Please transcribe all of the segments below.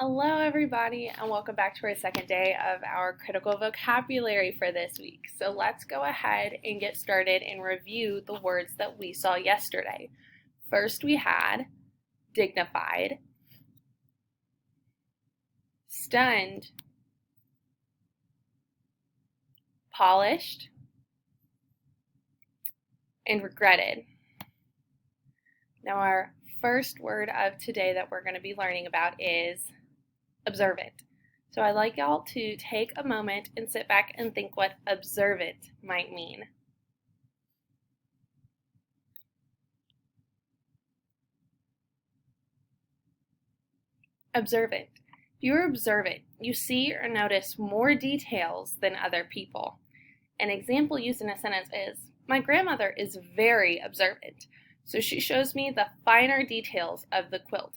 Hello everybody and welcome back to our second day of our critical vocabulary for this week. So let's go ahead and get started and review the words that we saw yesterday. First we had dignified, stunned, polished, and regretted. Now our first word of today that we're going to be learning about is observant. So I'd like y'all to take a moment and sit back and think what observant might mean. Observant. If you're observant, you see or notice more details than other people. An example used in a sentence is, my grandmother is very observant, so she shows me the finer details of the quilt.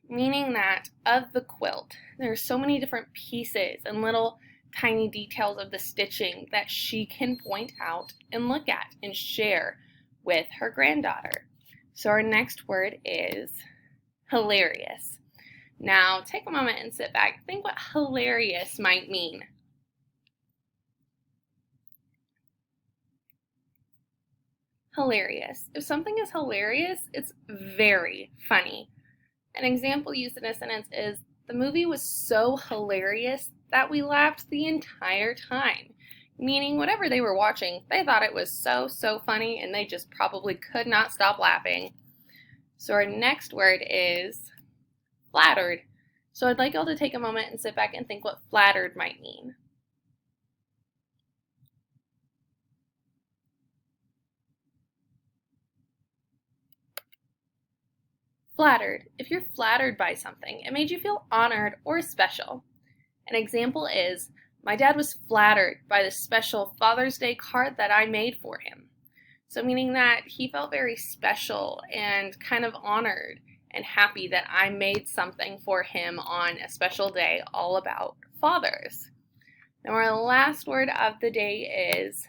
Meaning that of the quilt, there are so many different pieces and little tiny details of the stitching that she can point out and look at and share with her granddaughter. So our next word is hilarious. Now take a moment and sit back. Think what hilarious might mean. Hilarious. If something is hilarious, it's very funny. An example used in a sentence is, the movie was so hilarious that we laughed the entire time. Meaning whatever they were watching, they thought it was so funny and they just probably could not stop laughing. So our next word is flattered. So I'd like y'all to take a moment and sit back and think what flattered might mean. Flattered. If you're flattered by something, it made you feel honored or special. An example is, my dad was flattered by the special Father's Day card that I made for him. So meaning that he felt very special and kind of honored and happy that I made something for him on a special day all about fathers. Now our last word of the day is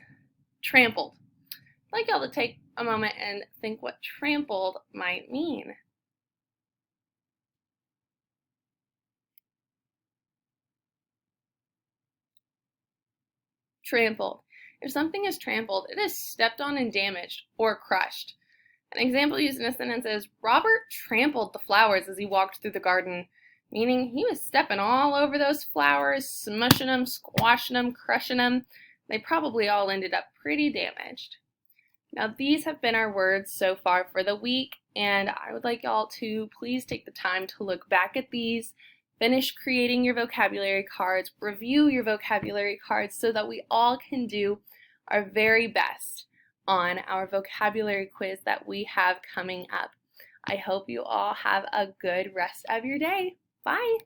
trampled. I'd like y'all to take a moment and think what trampled might mean. Trampled. If something is trampled, it is stepped on and damaged or crushed. An example used in a sentence is, Robert trampled the flowers as he walked through the garden, meaning he was stepping all over those flowers, smushing them, squashing them, crushing them. They probably all ended up pretty damaged. Now these have been our words so far for the week, and I would like y'all to please take the time to look back at these, finish creating your vocabulary cards, review your vocabulary cards so that we all can do our very best on our vocabulary quiz that we have coming up. I hope you all have a good rest of your day. Bye!